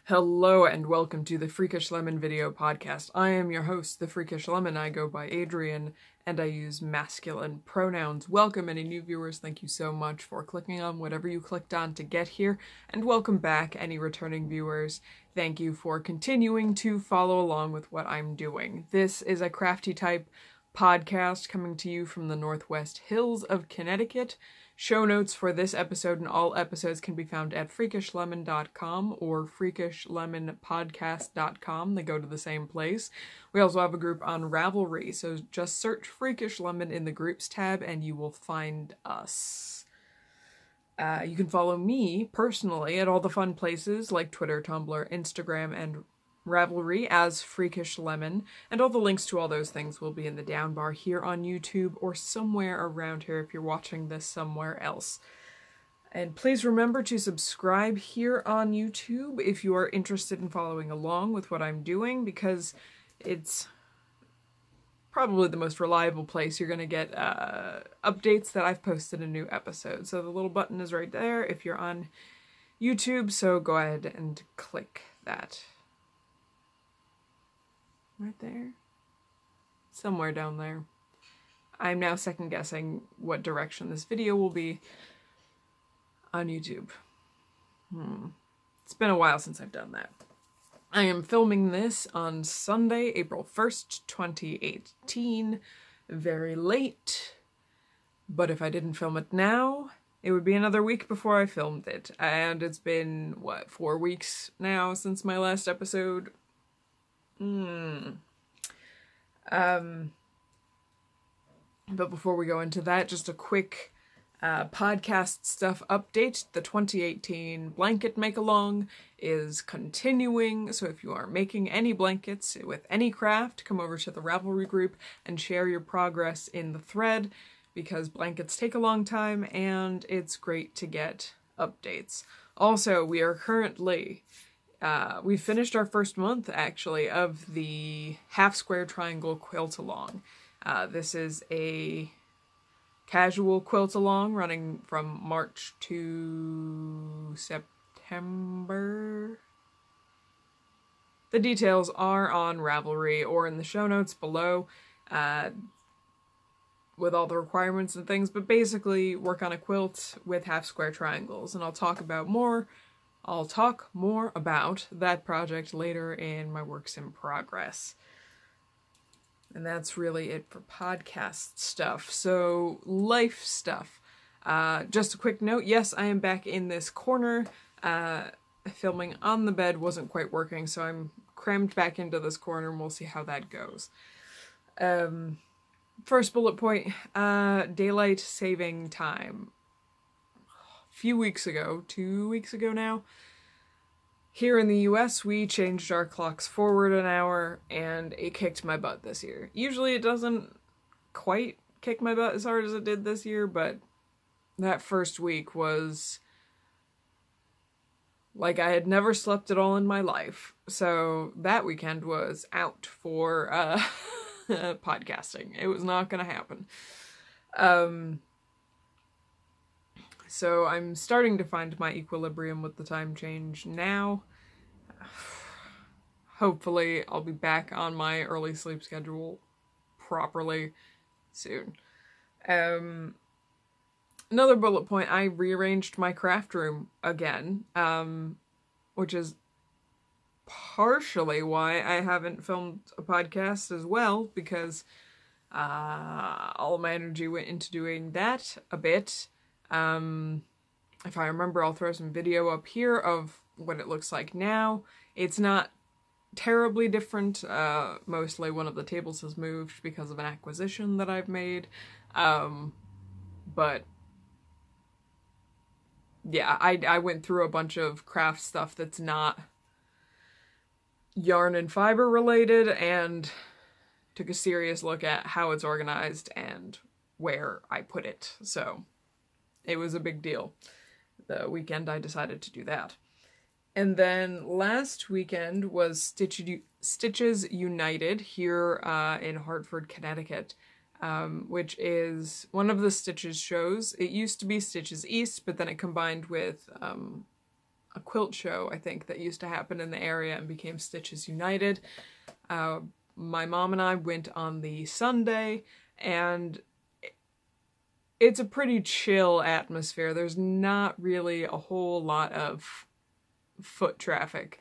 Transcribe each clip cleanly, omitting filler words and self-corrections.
Hello and welcome to the Freakish Lemon video podcast. I am your host, the Freakish Lemon. I go by Adrian and I use masculine pronouns. Welcome any new viewers. Thank you so much for clicking on whatever you clicked on to get here, and welcome back any returning viewers. Thank you for continuing to follow along with what I'm doing. This is a crafty type podcast coming to you from the Northwest Hills of Connecticut. Show notes for this episode and all episodes can be found at freakishlemon.com or freakishlemonpodcast.com. They go to the same place. We also have a group on Ravelry, so just search Freakish Lemon in the Groups tab and you will find us. You can follow me personally at all the fun places like Twitter, Tumblr, Instagram, and Ravelry as Freakish Lemon, and all the links to all those things will be in the down bar here on YouTube or somewhere around here if you're watching this somewhere else. And please remember to subscribe here on YouTube if you are interested in following along with what I'm doing, because it's probably the most reliable place you're going to get updates that I've posted a new episode. So the little button is right there if you're on YouTube, so go ahead and click that. Right there? Somewhere down there. I'm now second guessing what direction this video will be on YouTube. It's been a while since I've done that. I am filming this on Sunday, April 1st, 2018. Very late. But if I didn't film it now, it would be another week before I filmed it. And it's been, what, 4 weeks now since my last episode? But before we go into that, just a quick podcast stuff update. The 2018 blanket make-along is continuing, so if you are making any blankets with any craft, come over to the Ravelry group and share your progress in the thread, because blankets take a long time and it's great to get updates. Also, we are currently we finished our first month, actually, of the half-square triangle quilt-along. This is a casual quilt-along running from March to September. The details are on Ravelry or in the show notes below with all the requirements and things, but basically work on a quilt with half-square triangles, and I'll talk more about that project later in my works in progress. And that's really it for podcast stuff. So, life stuff. Just a quick note, yes, I am back in this corner. Filming on the bed wasn't quite working, so I'm crammed back into this corner and we'll see how that goes. First bullet point, daylight saving time. Few weeks ago, 2 weeks ago now, here in the US, we changed our clocks forward an hour, and it kicked my butt this year. Usually it doesn't quite kick my butt as hard as it did this year, but that first week was like I had never slept at all in my life. So that weekend was out for podcasting. It was not gonna happen. So I'm starting to find my equilibrium with the time change now. Hopefully I'll be back on my early sleep schedule properly soon. Another bullet point, I rearranged my craft room again, which is partially why I haven't filmed a podcast as well, because all my energy went into doing that a bit. If I remember, I'll throw some video up here of what it looks like now. It's not terribly different. Mostly one of the tables has moved because of an acquisition that I've made. But yeah, I went through a bunch of craft stuff that's not yarn and fiber related and took a serious look at how it's organized and where I put it. So it was a big deal. The weekend I decided to do that. And then last weekend was Stitches United here in Hartford, Connecticut, which is one of the Stitches shows. It used to be Stitches East, but then it combined with a a quilt show, I think, that used to happen in the area and became Stitches United. My mom and I went on the Sunday, and it's a pretty chill atmosphere. There's not really a whole lot of foot traffic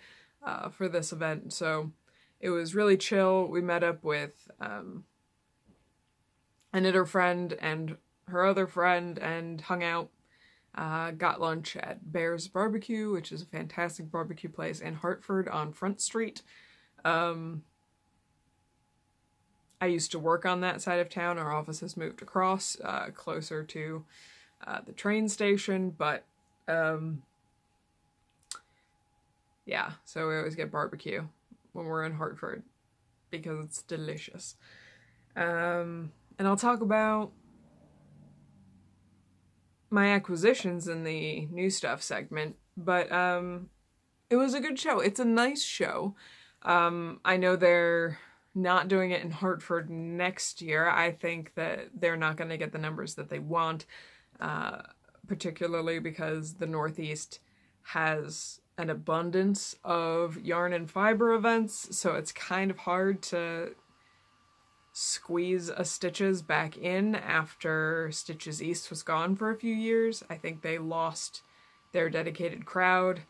for this event, so it was really chill. We met up with a knitter friend and her other friend and hung out. Got lunch at Bear's Barbecue, which is a fantastic barbecue place in Hartford on Front Street. I used to work on that side of town. Our office has moved across, closer to the train station, but yeah, so we always get barbecue when we're in Hartford because it's delicious. And I'll talk about my acquisitions in the new stuff segment, but it was a good show. It's a nice show. I know they're not doing it in Hartford next year. I think that they're not going to get the numbers that they want, particularly because the Northeast has an abundance of yarn and fiber events, so it's kind of hard to squeeze a Stitches back in after Stitches East was gone for a few years. I think they lost their dedicated crowd,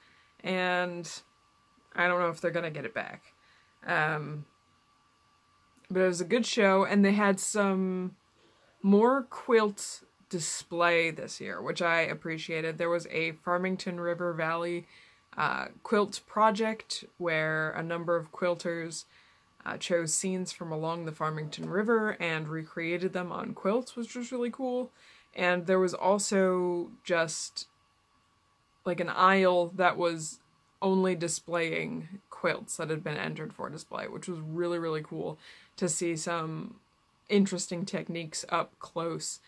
and I don't know if they're gonna get it back. But it was a good show, and they had some more quilt display this year, which I appreciated. There was a Farmington River Valley quilt project where a number of quilters chose scenes from along the Farmington River and recreated them on quilts, which was really cool. And there was also just like an aisle that was only displaying quilts that had been entered for display, which was really, really cool to see some interesting techniques up close.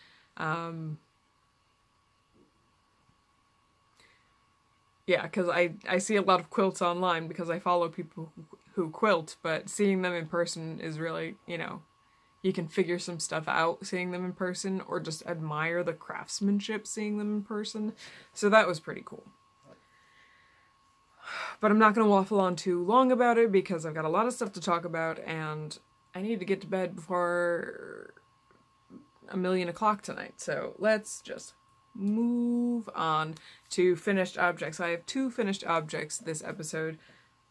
Yeah, because I see a lot of quilts online because I follow people who quilt, but seeing them in person is really, you know, you can figure some stuff out seeing them in person, or just admire the craftsmanship seeing them in person. So that was pretty cool. But I'm not going to waffle on too long about it because I've got a lot of stuff to talk about, and I need to get to bed before 1,000,000 tonight. So let's just move on to finished objects. I have 2 finished objects this episode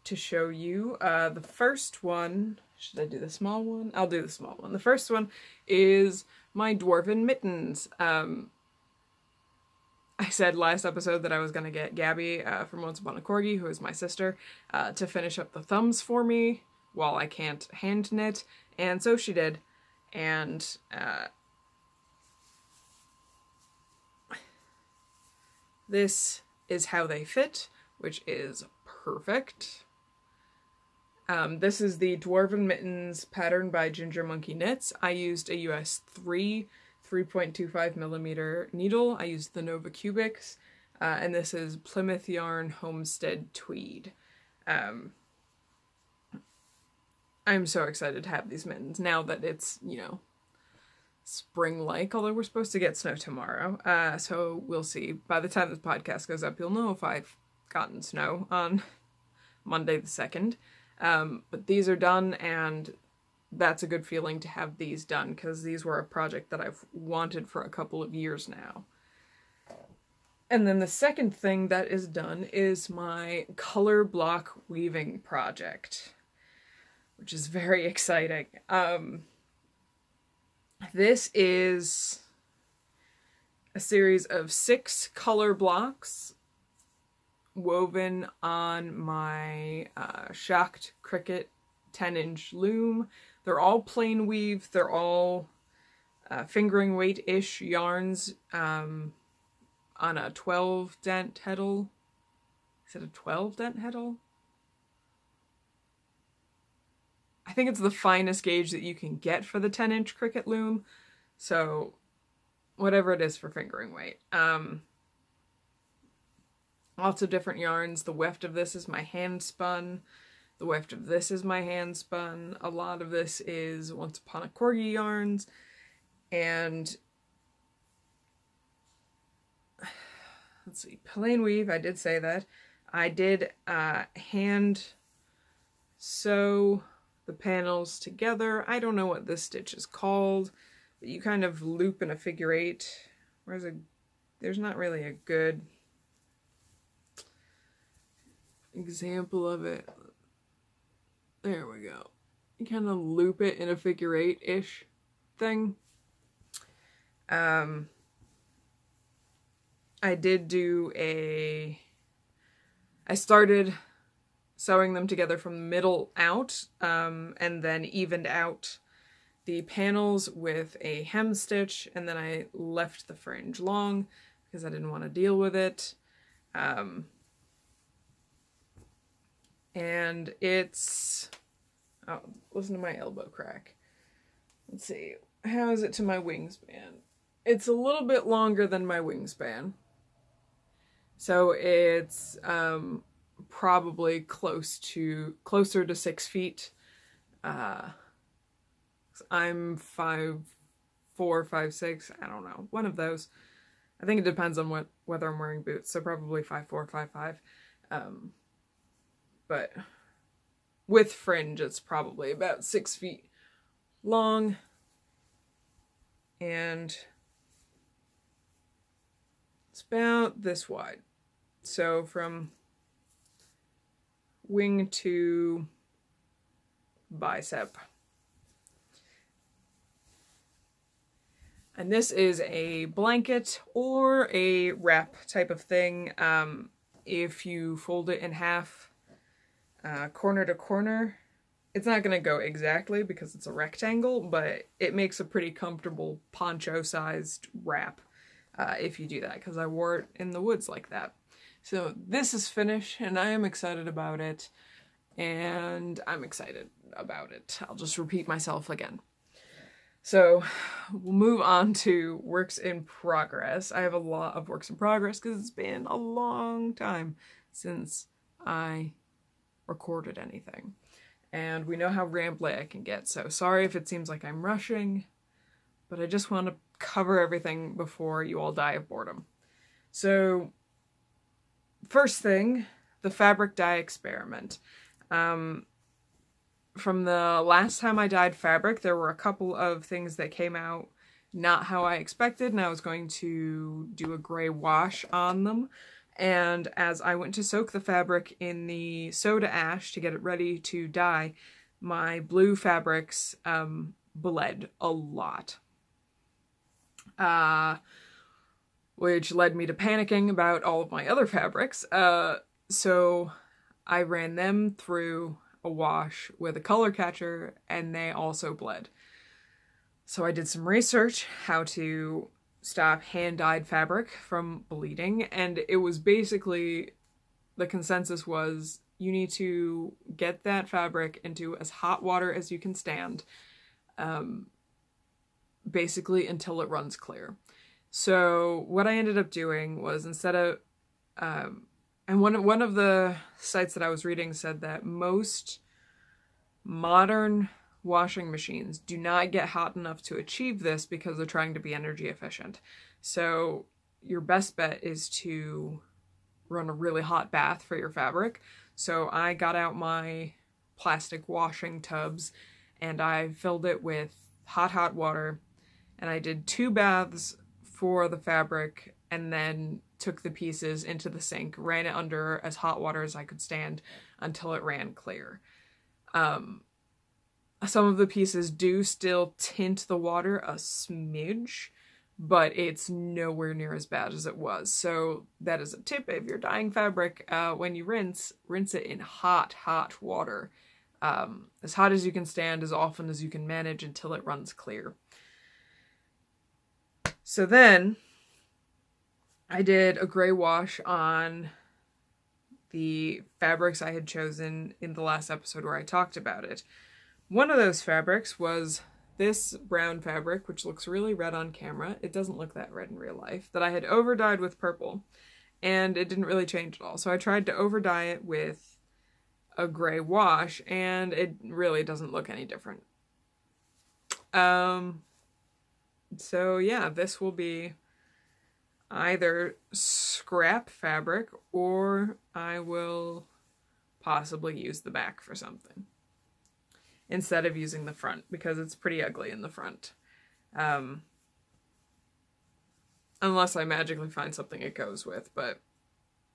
to show you. The first one, should I do the small one? I'll do the small one. The first one is my dwarven mittens. I said last episode that I was going to get Gabby from Once Upon a Corgi, who is my sister, to finish up the thumbs for me while I can't hand knit, and so she did. And this is how they fit, which is perfect. This is the Dwarven Mittens pattern by Ginger Monkey Knits. I used a US 3.25mm needle. I used the Nova Cubics, and this is Plymouth Yarn Homestead Tweed. I'm so excited to have these mittens now that it's, you know, spring-like, although we're supposed to get snow tomorrow, so we'll see. By the time this podcast goes up, you'll know if I've gotten snow on Monday the 2nd. But these are done, and that's a good feeling to have these done, because these were a project that I've wanted for a couple of years now. And then the second thing that is done is my color block weaving project, which is very exciting. This is a series of 6 color blocks woven on my Shocked Cricket 10-inch loom. They're all plain weave. They're all fingering weight-ish yarns on a 12-dent heddle. Is it a 12-dent heddle? I think it's the finest gauge that you can get for the 10-inch Cricut loom. So whatever it is for fingering weight. Lots of different yarns. The weft of this is my hand spun. The weft of this is my hand spun. A lot of this is Once Upon a Corgi yarns. And let's see, plain weave, I did say that. I did hand sew the panels together. I don't know what this stitch is called, but you kind of loop in a figure eight. There's not really a good example of it. There we go. You kind of loop it in a figure eight-ish thing. I did do I started sewing them together from the middle out, and then evened out the panels with a hem stitch, and then I left the fringe long because I didn't want to deal with it. And it's, oh, listen to my elbow crack. Let's see, how is it to my wingspan? It's a little bit longer than my wingspan. So it's probably closer to 6 feet. I'm 5'4", 5'6", I don't know, one of those. I think it depends on whether I'm wearing boots, so probably 5'4", 5'5". But with fringe, it's probably about 6 feet long, and it's about this wide. So from wing to bicep. And this is a blanket or a wrap type of thing. If you fold it in half, corner to corner, it's not going to go exactly because it's a rectangle, but it makes a pretty comfortable poncho-sized wrap if you do that, because I wore it in the woods like that. So this is finished, and I am excited about it, and I'm excited about it. I'll just repeat myself again. So we'll move on to works in progress. I have a lot of works in progress because it's been a long time since I recorded anything. And we know how rambly I can get, so sorry if it seems like I'm rushing, but I just want to cover everything before you all die of boredom. So, first thing, the fabric dye experiment. From the last time I dyed fabric, there were a couple of things that came out not how I expected, and I was going to do a gray wash on them. And as I went to soak the fabric in the soda ash to get it ready to dye, my blue fabrics bled a lot. Which led me to panicking about all of my other fabrics. So I ran them through a wash with a color catcher, and they also bled. So I did some research how to stop hand-dyed fabric from bleeding, and it was basically, the consensus was, you need to get that fabric into as hot water as you can stand, basically until it runs clear. So what I ended up doing was, instead of, and one of the sites that I was reading said that most modern washing machines do not get hot enough to achieve this because they're trying to be energy efficient. So your best bet is to run a really hot bath for your fabric. So I got out my plastic washing tubs and I filled it with hot water, and I did 2 baths for the fabric, and then took the pieces into the sink, ran it under as hot water as I could stand until it ran clear. Some of the pieces do still tint the water a smidge, but it's nowhere near as bad as it was. So that is a tip: if you're dyeing fabric, when you rinse it in hot water. As hot as you can stand, as often as you can manage, until it runs clear. So then I did a gray wash on the fabrics I had chosen in the last episode where I talked about it. One of those fabrics was this brown fabric, which looks really red on camera. It doesn't look that red in real life, that I had over-dyed with purple, and it didn't really change at all. So I tried to over-dye it with a gray wash, and it really doesn't look any different. So yeah, this will be either scrap fabric or I will possibly use the back for something instead of using the front, because it's pretty ugly in the front. Unless I magically find something it goes with, but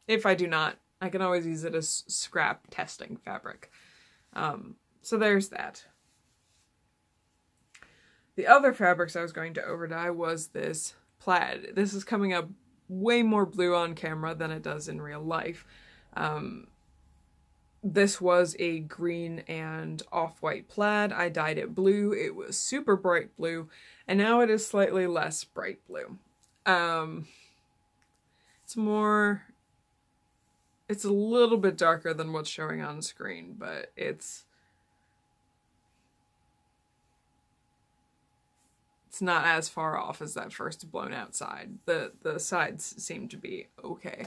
if I do not, I can always use it as scrap testing fabric. So there's that. The other fabrics I was going to overdye was this plaid. This is coming up way more blue on camera than it does in real life. This was a green and off-white plaid. I dyed it blue. It was super bright blue, and now it is slightly less bright blue. It's a little bit darker than what's showing on screen, but it's not as far off as that first blown out side. The sides seem to be okay.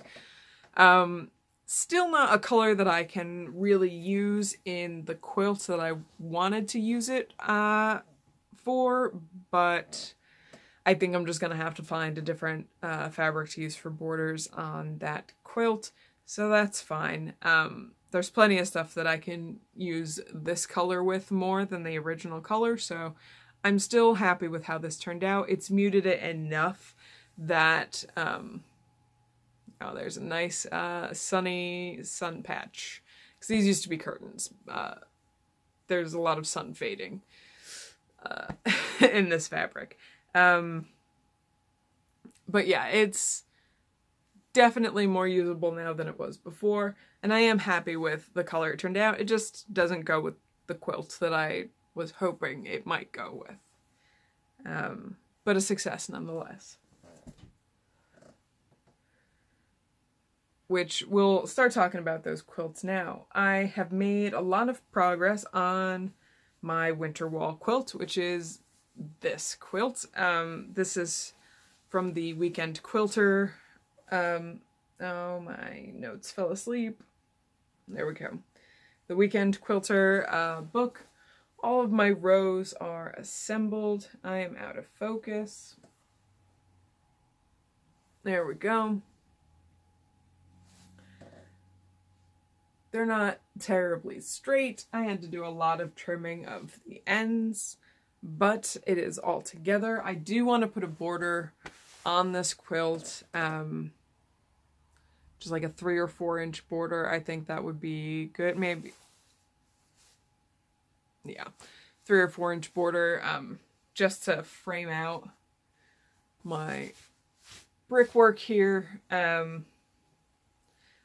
Still not a color that I can really use in the quilt that I wanted to use it for, but I think I'm just going to have to find a different fabric to use for borders on that quilt, so that's fine. There's plenty of stuff that I can use this color with more than the original color, so I'm still happy with how this turned out. It's muted it enough that, oh, there's a nice sunny sun patch, because these used to be curtains. There's a lot of sun fading in this fabric. But yeah, it's definitely more usable now than it was before, and I am happy with the color it turned out. It just doesn't go with the quilt that I was hoping it might go with. But a success nonetheless. Which we'll start talking about those quilts now. I have made a lot of progress on my winter wall quilt, which is this quilt. This is from the Weekend Quilter. Oh, my notes fell asleep. There we go. The Weekend Quilter book. All of my rows are assembled. I am out of focus. There we go. They're not terribly straight. I had to do a lot of trimming of the ends, but it is all together. I do want to put a border on this quilt, just like a 3 or 4 inch border. I think that would be good. Maybe, yeah, 3 or 4 inch border, just to frame out my brickwork here.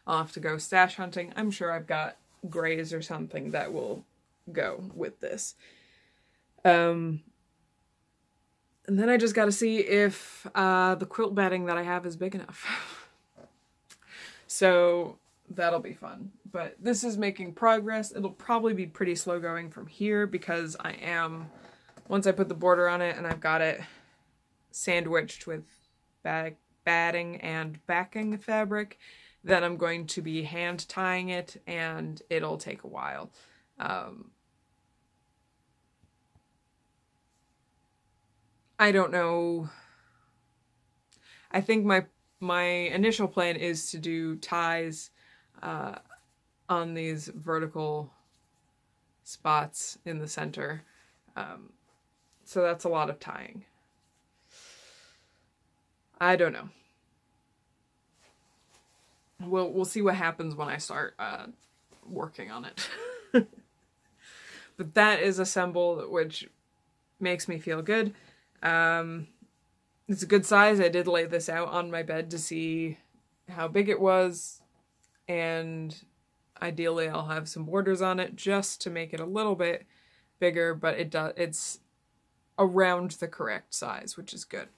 I'll have to go stash hunting. I'm sure I've got grays or something that will go with this. And then I just gotta see if the quilt batting that I have is big enough. So that'll be fun. But this is making progress. It'll probably be pretty slow going from here because I am, once I put the border on it and I've got it sandwiched with batting and backing fabric, then I'm going to be hand tying it, and it'll take a while. I don't know. I think my initial plan is to do ties on these vertical spots in the center. So that's a lot of tying. I don't know. We'll see what happens when I start working on it. But that is assembled, which makes me feel good. It's a good size. I did lay this out on my bed to see how big it was, and ideally I'll have some borders on it just to make it a little bit bigger, but it's around the correct size, which is good.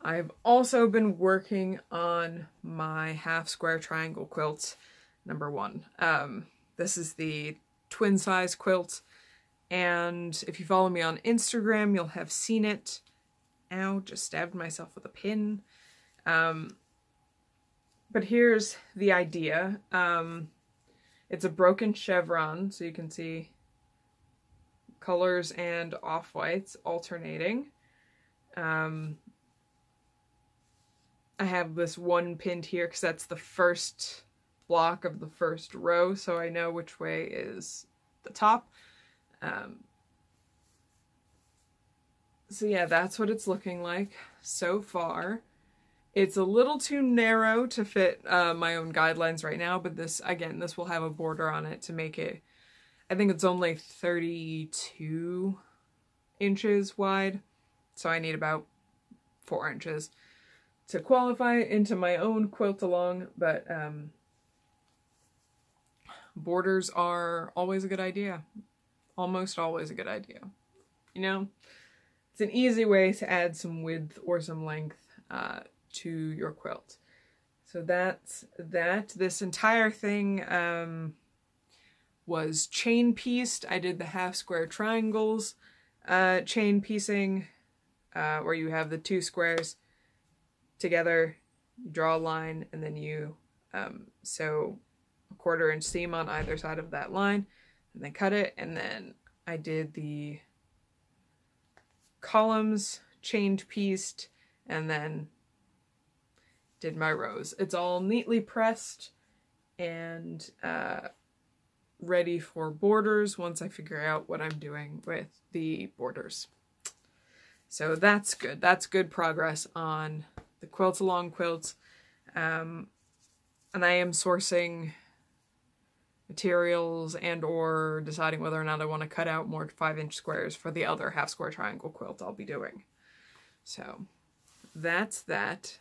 I've also been working on my half square triangle quilt number 1. This is the twin size quilt, and if you follow me on Instagram, you'll have seen it. Ow, just stabbed myself with a pin. But here's the idea. It's a broken chevron, so you can see colors and off-whites alternating. I have this one pinned here because that's the first block of the first row, so I know which way is the top. So yeah, that's what it's looking like so far. It's a little too narrow to fit my own guidelines right now, but this, again, this will have a border on it to make it, I think it's only 32 inches wide, so I need about 4 inches to qualify into my own quilt-along, but borders are always a good idea. Almost always a good idea. You know? It's an easy way to add some width or some length to your quilt. So that's that. This entire thing was chain pieced. I did the half square triangles chain piecing, where you have the 2 squares together, you draw a line, and then you sew a 1/4 inch seam on either side of that line, and then cut it. And then I did the columns chained pieced, and then did my rows. It's all neatly pressed and ready for borders once I figure out what I'm doing with the borders. So that's good. That's good progress on the quilt-along quilts. And I am sourcing materials and or deciding whether or not I want to cut out more 5-inch squares for the other half square triangle quilt I'll be doing. So that's that.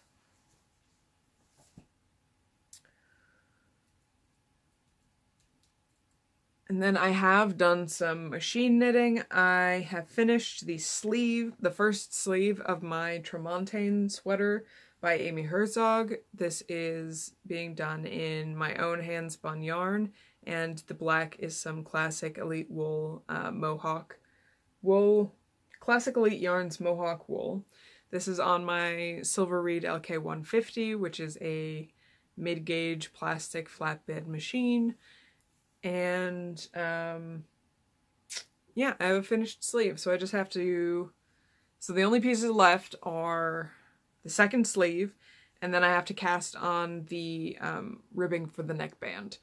And then I have done some machine knitting. I have finished the sleeve, the first sleeve of my Tramontane sweater by Amy Herzog. This is being done in my own hand-spun yarn, and the black is some Classic Elite Wool Mohawk wool, Classic Elite Yarns Mohawk wool. This is on my Silver Reed LK150, which is a mid-gauge plastic flatbed machine. And yeah, I have a finished sleeve, so I just have to, so the only pieces left are the second sleeve, and then I have to cast on the ribbing for the neckband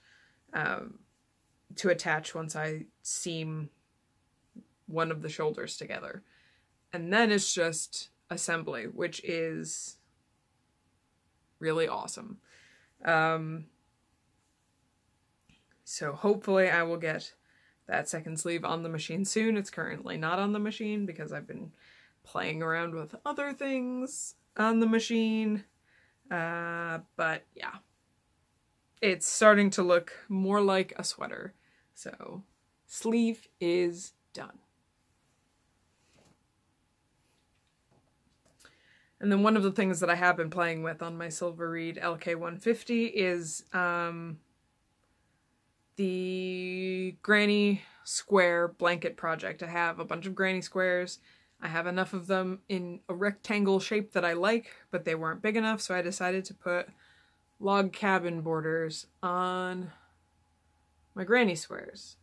to attach once I seam one of the shoulders together. And then it's just assembly, which is really awesome. So hopefully I will get that second sleeve on the machine soon. It's currently not on the machine because I've been playing around with other things on the machine. But yeah, it's starting to look more like a sweater. So sleeve is done. And then one of the things that I have been playing with on my Silver Reed LK150 is the granny square blanket project. I have a bunch of granny squares. I have enough of them in a rectangle shape that I like, but they weren't big enough, so I decided to put log cabin borders on my granny squares.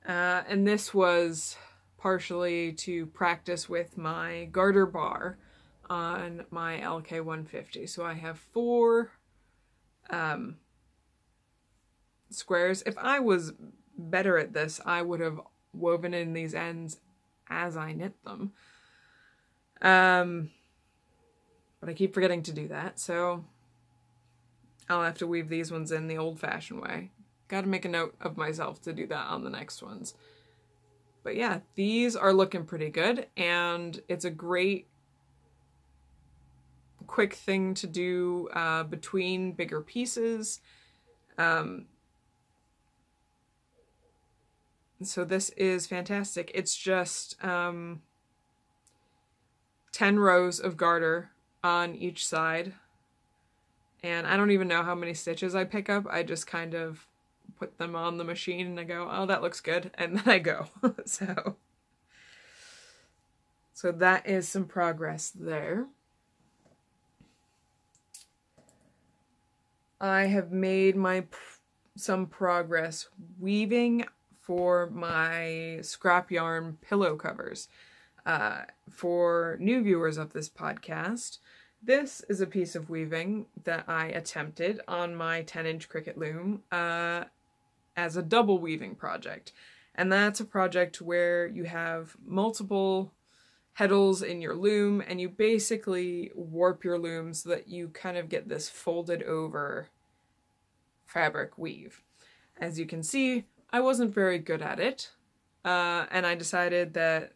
And this was partially to practice with my garter bar on my LK150. So I have 4 squares. If I was better at this, I would have woven in these ends as I knit them. But I keep forgetting to do that, so I'll have to weave these ones in the old-fashioned way. Gotta make a note of myself to do that on the next ones. But yeah, these are looking pretty good, and it's a great quick thing to do between bigger pieces. So this is fantastic. It's just 10 rows of garter on each side. And I don't even know how many stitches I pick up. I just kind of put them on the machine and I go, oh, that looks good. And then I go. So that is some progress there. I have made some progress weaving for my scrap yarn pillow covers. For new viewers of this podcast, this is a piece of weaving that I attempted on my 10-inch Cricut loom as a double weaving project. And that's a project where you have multiple heddles in your loom and you basically warp your loom so that you kind of get this folded over fabric weave. As you can see, I wasn't very good at it, and I decided that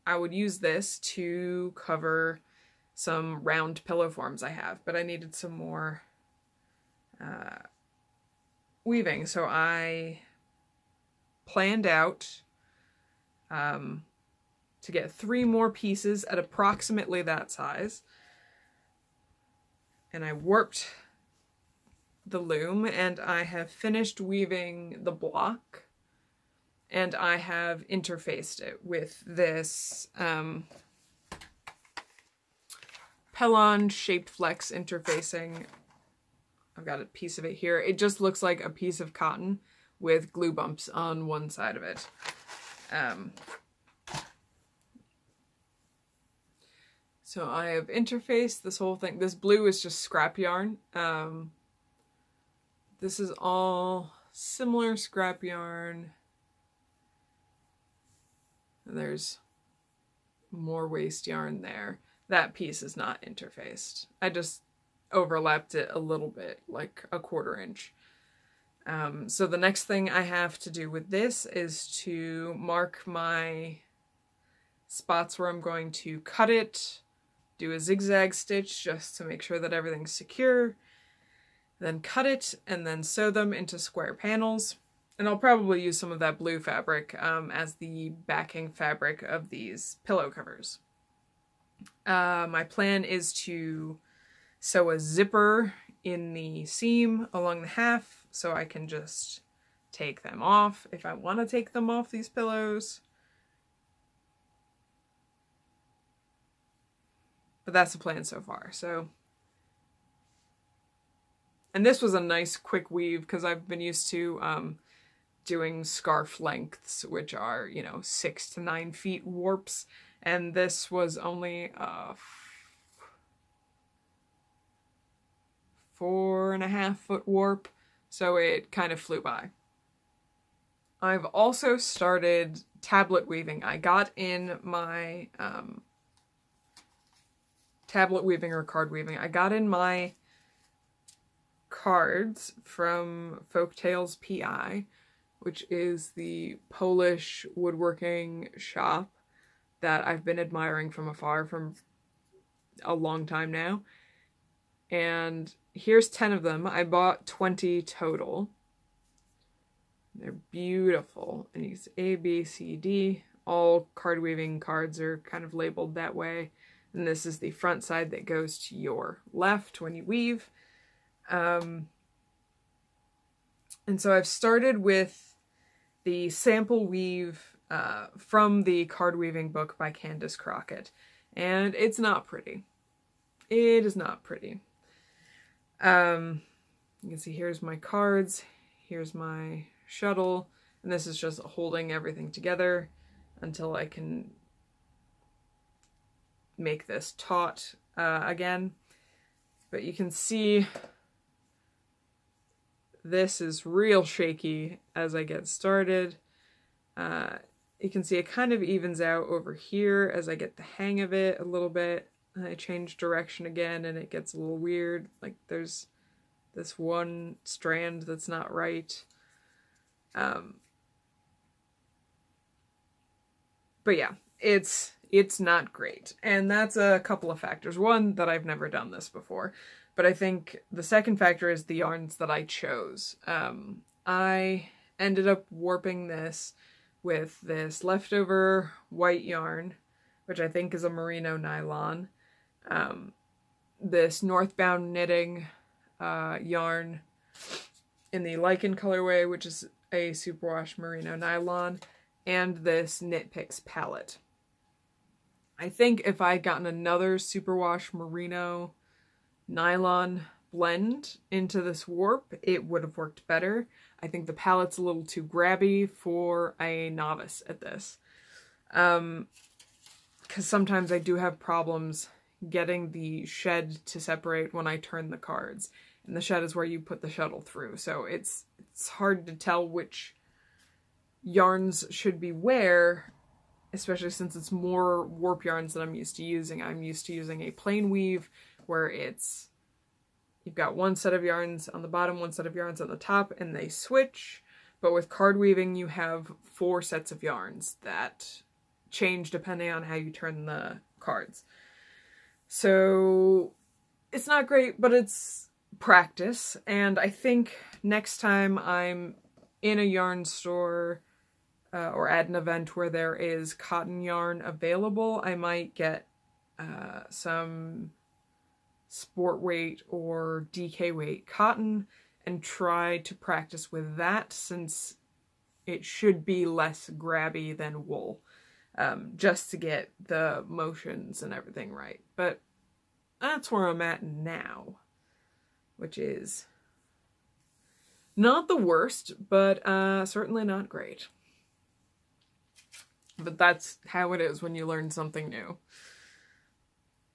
I would use this to cover some round pillow forms I have, but I needed some more weaving, so I planned out to get 3 more pieces at approximately that size, and I warped the loom, and I have finished weaving the block, and I have interfaced it with this Pellon shaped flex interfacing. I've got a piece of it here. It just looks like a piece of cotton with glue bumps on one side of it. So I have interfaced this whole thing. This blue is just scrap yarn. This is all similar scrap yarn. There's more waste yarn there. That piece is not interfaced. I just overlapped it a little bit, like a 1/4 inch. So the next thing I have to do with this is to mark my spots where I'm going to cut it, do a zigzag stitch just to make sure that everything's secure, then cut it, and then sew them into square panels. And I'll probably use some of that blue fabric as the backing fabric of these pillow covers. My plan is to sew a zipper in the seam along the half so I can just take them off if I want to take them off these pillows. But that's the plan so far. And this was a nice quick weave because I've been used to doing scarf lengths, which are, you know, 6 to 9 feet warps, and this was only 4.5 foot warp, so it kind of flew by. I've also started tablet weaving. I got in my tablet weaving or card weaving. I got in my cards from Folktales PI, which is the Polish woodworking shop that I've been admiring from afar from a long time now. And here's 10 of them. I bought 20 total. They're beautiful. And it's A, B, C, D. All card weaving cards are kind of labeled that way. And this is the front side that goes to your left when you weave. And so I've started with the sample weave from the card weaving book by Candace Crockett, and it's not pretty. It is not pretty. You can see here's my cards, here's my shuttle, and this is just holding everything together until I can make this taut again. But you can see this is real shaky as I get started. You can see it kind of evens out over here as I get the hang of it a little bit. I change direction again and it gets a little weird. Like there's this one strand that's not right. But yeah, it's not great. And that's a couple of factors. One, that I've never done this before. But I think the second factor is the yarns that I chose. I ended up warping this with this leftover white yarn, which I think is a merino nylon. This Northbound Knitting yarn in the Lichen colorway, which is a superwash merino nylon, and this Knit Picks palette. I think if I had gotten another superwash merino nylon blend into this warp, it would have worked better. I think the palette's a little too grabby for a novice at this. because sometimes I do have problems getting the shed to separate when I turn the cards. And the shed is where you put the shuttle through, so it's hard to tell which yarns should be where, especially since it's more warp yarns than I'm used to using. I'm used to using a plain weave where you've got one set of yarns on the bottom, one set of yarns on the top, and they switch. But with card weaving, you have 4 sets of yarns that change depending on how you turn the cards. So it's not great, but it's practice, and I think next time I'm in a yarn store or at an event where there is cotton yarn available, I might get some sport weight or DK weight cotton and try to practice with that, since it should be less grabby than wool, just to get the motions and everything right. But that's where I'm at now, which is not the worst, but certainly not great. But that's how it is when you learn something new.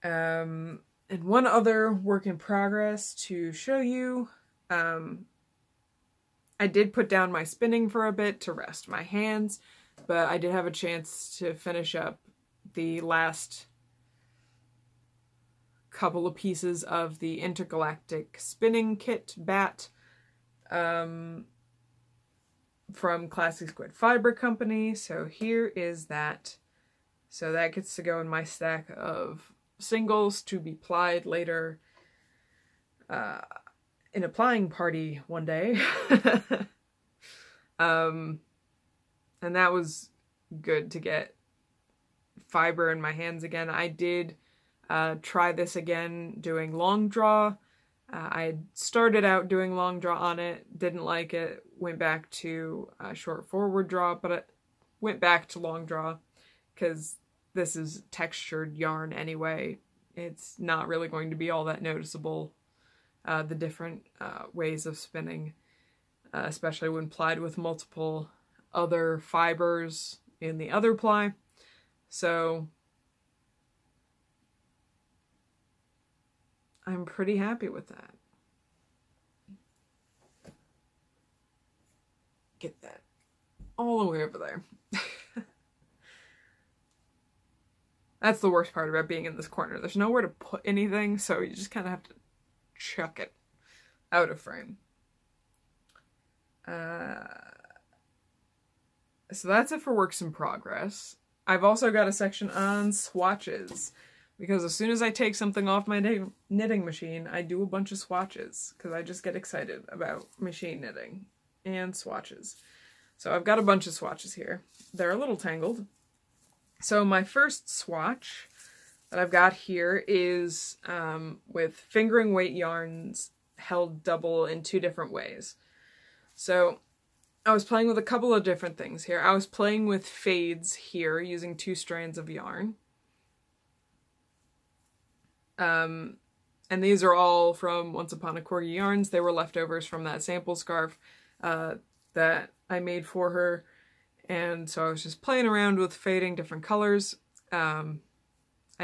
And one other work in progress to show you, I did put down my spinning for a bit to rest my hands, but I did have a chance to finish up the last couple of pieces of the intergalactic spinning kit bat from Classic Squid Fiber Company. So here is that. So that gets to go in my stack of singles to be plied later in a plying party one day. And that was good to get fiber in my hands again. I did try this again doing long draw. I had started out doing long draw on it, didn't like it, went back to short forward draw, but it went back to long draw because this is textured yarn anyway. It's not really going to be all that noticeable, the different ways of spinning, especially when plied with multiple other fibers in the other ply. So I'm pretty happy with that. Get that all the way over there. That's the worst part about being in this corner. There's nowhere to put anything, so you just kind of have to chuck it out of frame. So that's it for works in progress. I've also got a section on swatches, because as soon as I take something off my knitting machine, I do a bunch of swatches, because I just get excited about machine knitting and swatches. So I've got a bunch of swatches here. They're a little tangled. So my first swatch that I've got here is with fingering weight yarns held double in 2 different ways. So I was playing with a couple of different things here. I was playing with fades here using 2 strands of yarn. And these are all from Once Upon a Corgi Yarns. They were leftovers from that sample scarf that I made for her. And so I was just playing around with fading different colors. I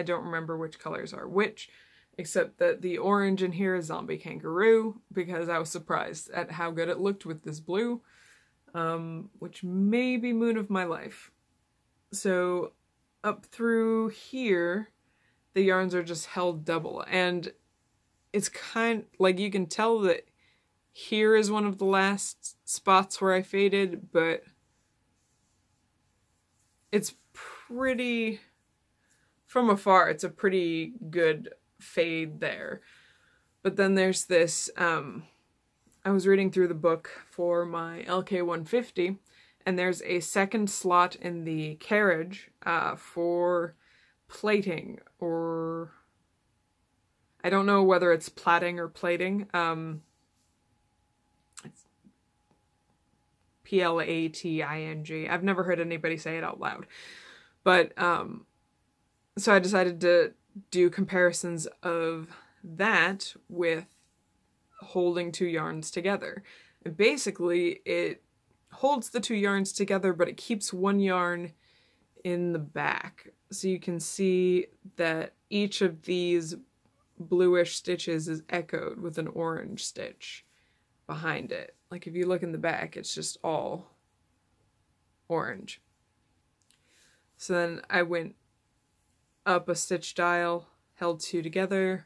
don't remember which colors are which, except that the orange in here is Zombie Kangaroo, because I was surprised at how good it looked with this blue, which may be Moon of My Life. So up through here, the yarns are just held double, and it's kind like you can tell that here is one of the last spots where I faded, but it's pretty, from afar, it's a pretty good fade there. But then there's this, I was reading through the book for my LK150, and there's a second slot in the carriage for plating, or I don't know whether it's plaiting or plating. It's Plating. I've never heard anybody say it out loud. But so I decided to do comparisons of that with holding 2 yarns together. And basically, it holds the 2 yarns together, but it keeps one yarn in the back. So you can see that each of these bluish stitches is echoed with an orange stitch behind it. Like if you look in the back, it's just all orange. So then I went up a stitch dial, held 2 together,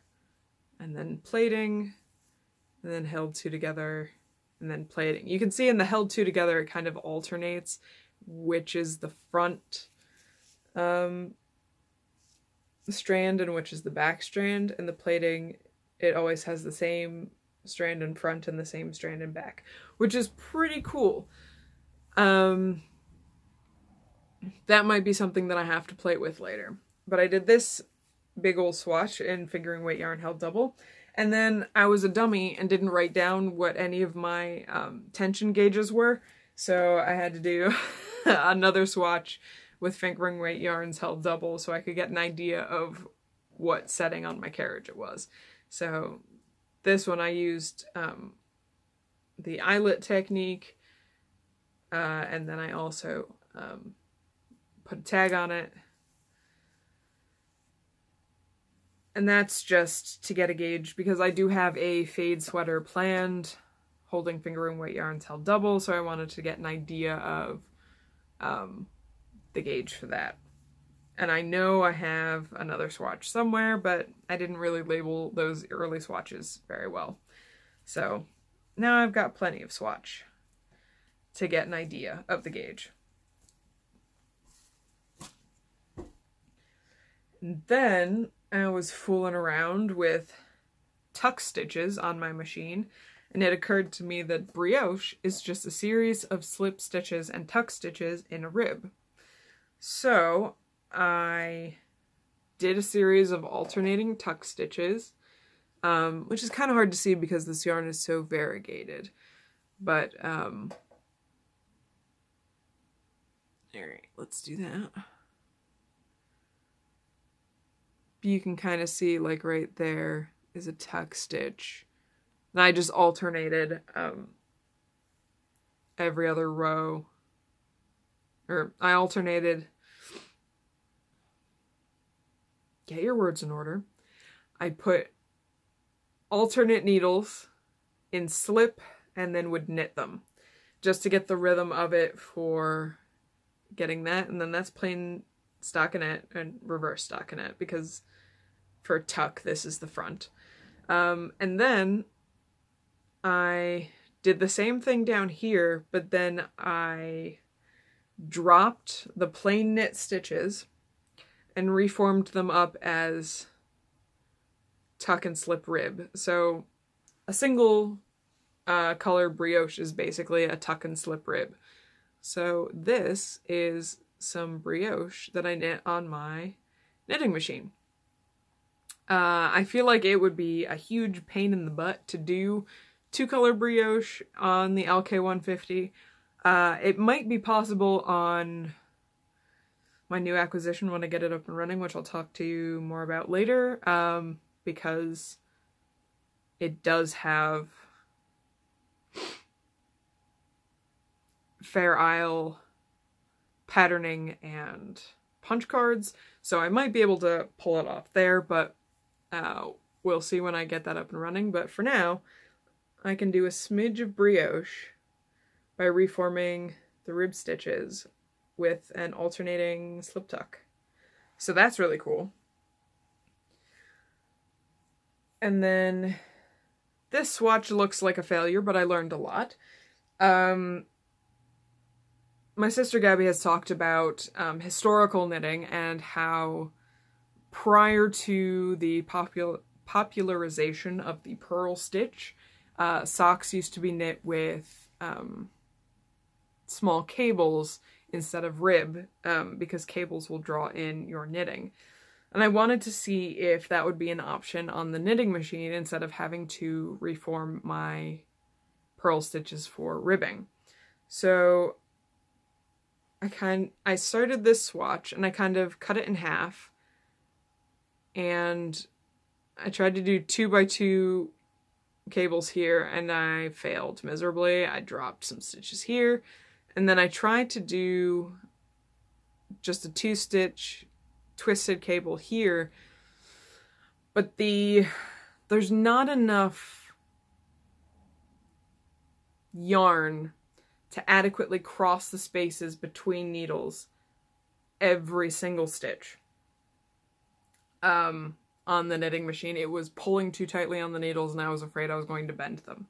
and then plaiting, and then held 2 together, and then plaiting. You can see in the held 2 together, it kind of alternates which is the front strand and which is the back strand. And the plaiting, it always has the same strand in front and the same strand in back, which is pretty cool. That might be something that I have to play with later. But I did this big old swatch in fingering weight yarn held double, and then I was a dummy and didn't write down what any of my tension gauges were, so I had to do another swatch with fingering weight yarns held double so I could get an idea of what setting on my carriage it was. So this one I used the eyelet technique, and then I also put a tag on it. And that's just to get a gauge, because I do have a fade sweater planned, holding fingering weight yarns held double, so I wanted to get an idea of the gauge for that. And I know I have another swatch somewhere, but I didn't really label those early swatches very well. So now I've got plenty of swatch to get an idea of the gauge. And then I was fooling around with tuck stitches on my machine, and it occurred to me that brioche is just a series of slip stitches and tuck stitches in a rib. So I did a series of alternating tuck stitches, which is kind of hard to see because this yarn is so variegated. But, alright, let's do that. You can kind of see, like, right there is a tuck stitch. And I just alternated every other row. Or I alternated... Get your words in order. I put alternate needles in slip and then would knit them, just to get the rhythm of it for getting that. And then that's plain stockinette and reverse stockinette, because for tuck, this is the front. And then I did the same thing down here, but then I dropped the plain knit stitches and reformed them up as tuck and slip rib. So a single color brioche is basically a tuck and slip rib. So this is some brioche that I knit on my knitting machine. I feel like it would be a huge pain in the butt to do 2-color brioche on the LK150. It might be possible on my new acquisition when I get it up and running, which I'll talk to you more about later, because it does have Fair Isle patterning and punch cards, so I might be able to pull it off there, but we'll see when I get that up and running. But for now, I can do a smidge of brioche by reforming the rib stitches with an alternating slip tuck. So that's really cool. And then this swatch looks like a failure, but I learned a lot. My sister Gabby has talked about historical knitting and how prior to the popularization of the purl stitch, socks used to be knit with small cables instead of rib, because cables will draw in your knitting. And I wanted to see if that would be an option on the knitting machine instead of having to reform my purl stitches for ribbing. So I started this swatch and I kind of cut it in half, and I tried to do 2x2 cables here and I failed miserably. I dropped some stitches here, and then I tried to do just a 2-stitch twisted cable here, but there's not enough yarn to adequately cross the spaces between needles every single stitch. On the knitting machine, it was pulling too tightly on the needles and I was afraid I was going to bend them.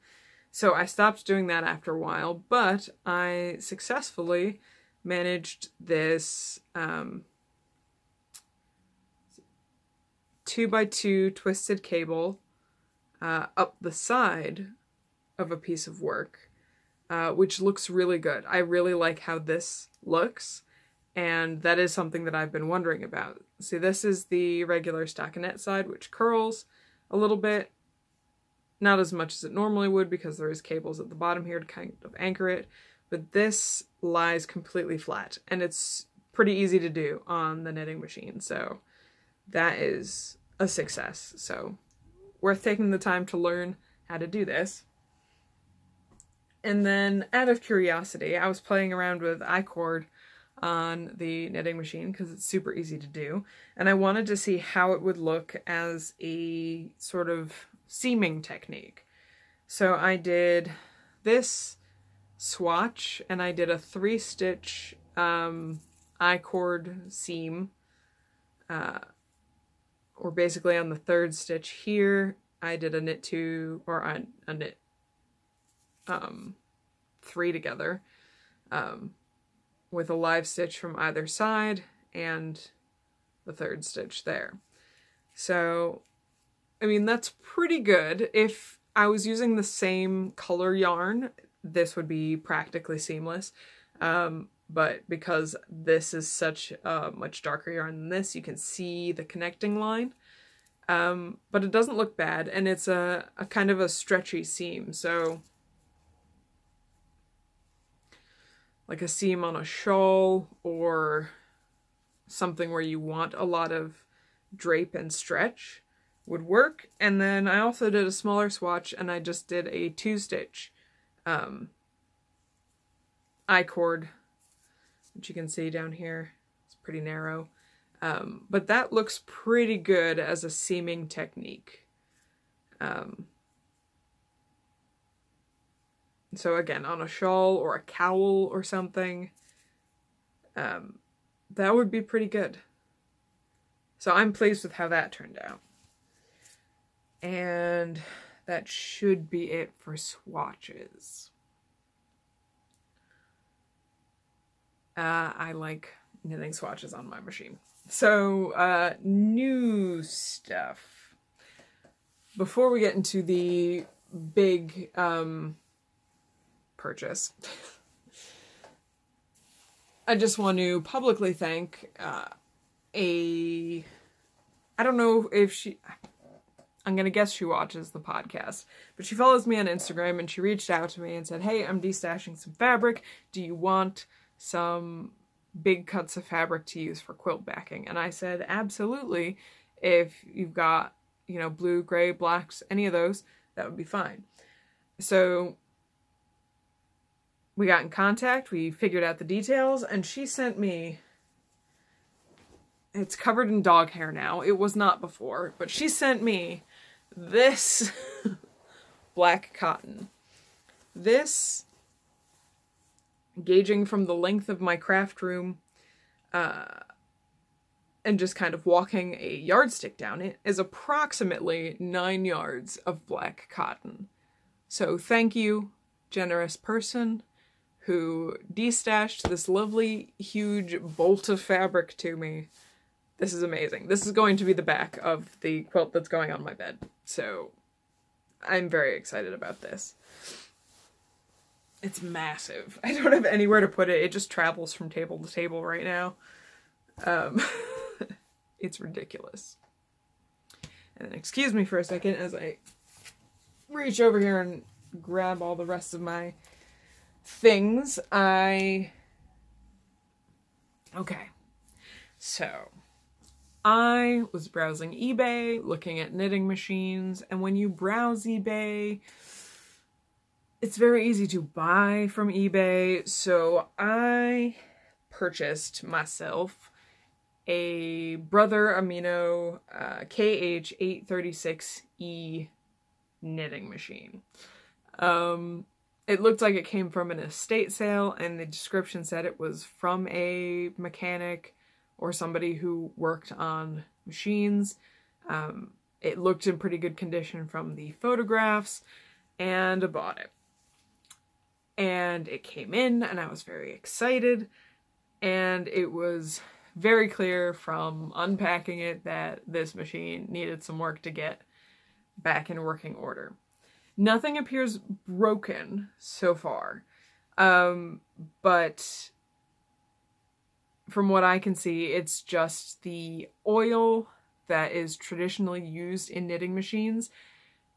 So I stopped doing that after a while, but I successfully managed this 2x2 twisted cable up the side of a piece of work, which looks really good. I really like how this looks, and that is something that I've been wondering about. See, this is the regular stockinette side, which curls a little bit. Not as much as it normally would because there is cables at the bottom here to kind of anchor it, but this lies completely flat, and it's pretty easy to do on the knitting machine, so that is a success. So worth taking the time to learn how to do this. And then, out of curiosity, I was playing around with I-cord on the knitting machine because it's super easy to do, and I wanted to see how it would look as a sort of seaming technique. So I did this swatch, and I did a 3-stitch I-cord seam, or basically on the 3rd stitch here, I did a knit 2, or a knit 3 together, with a live stitch from either side and the 3rd stitch there. So, I mean, that's pretty good. If I was using the same color yarn, this would be practically seamless. But because this is such a much darker yarn than this, you can see the connecting line. But it doesn't look bad, and it's a kind of a stretchy seam, so like a seam on a shawl or something where you want a lot of drape and stretch would work. And then I also did a smaller swatch, and I just did a 2-stitch I-cord, which you can see down here. It's pretty narrow. But that looks pretty good as a seaming technique. So again, on a shawl or a cowl or something, that would be pretty good. So I'm pleased with how that turned out. And that should be it for swatches. I like knitting swatches on my machine. So, new stuff. Before we get into the big, purchase, I just want to publicly thank, I don't know if I'm gonna guess she watches the podcast, but she follows me on Instagram, and she reached out to me and said, hey, I'm destashing some fabric. Do you want some big cuts of fabric to use for quilt backing? And I said, absolutely. If you've got, you know, blue, gray, blacks, any of those, that would be fine. So we got in contact, we figured out the details, and she sent me, it's covered in dog hair now. It was not before, but she sent me this black cotton. This, gauging from the length of my craft room, and just kind of walking a yardstick down it, is approximately 9 yards of black cotton. So thank you, generous person who destashed this lovely, huge bolt of fabric to me. This is amazing. This is going to be the back of the quilt that's going on my bed. So I'm very excited about this. It's massive. I don't have anywhere to put it. It just travels from table to table right now. It's ridiculous. And then excuse me for a second as I reach over here and grab all the rest of my things. Okay. So, I was browsing eBay, looking at knitting machines, and when you browse eBay, it's very easy to buy from eBay, so I purchased myself a Brother Amino KH836E knitting machine. It looked like it came from an estate sale, and the description said it was from a mechanic or somebody who worked on machines. It looked in pretty good condition from the photographs, and I bought it. And it came in, and I was very excited, and it was very clear from unpacking it that this machine needed some work to get back in working order. Nothing appears broken so far, but from what I can see, it's just the oil that is traditionally used in knitting machines.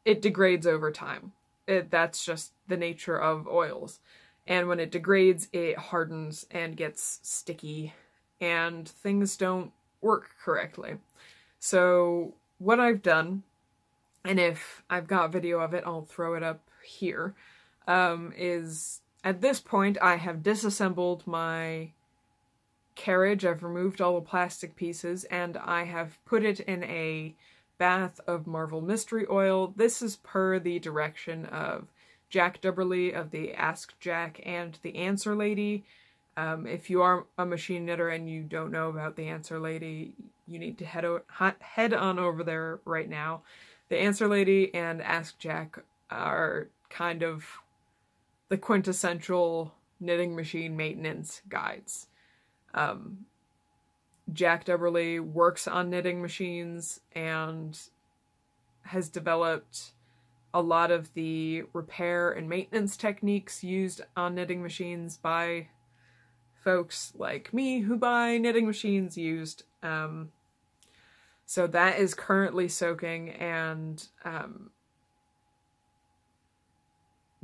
It degrades over time. That's just the nature of oils. And when it degrades, it hardens and gets sticky, and things don't work correctly. So what I've done, and if I've got video of it, I'll throw it up here, is at this point I have disassembled my carriage. I've removed all the plastic pieces, and I have put it in a bath of Marvel Mystery Oil. This is per the direction of Jack Dubberly of the Ask Jack and the Answer Lady. If you are a machine knitter and you don't know about the Answer Lady, you need to head on over there right now. The Answer Lady and Ask Jack are kind of the quintessential knitting machine maintenance guides. Jack Dubberly works on knitting machines and has developed a lot of the repair and maintenance techniques used on knitting machines by folks like me who buy knitting machines used. So that is currently soaking, and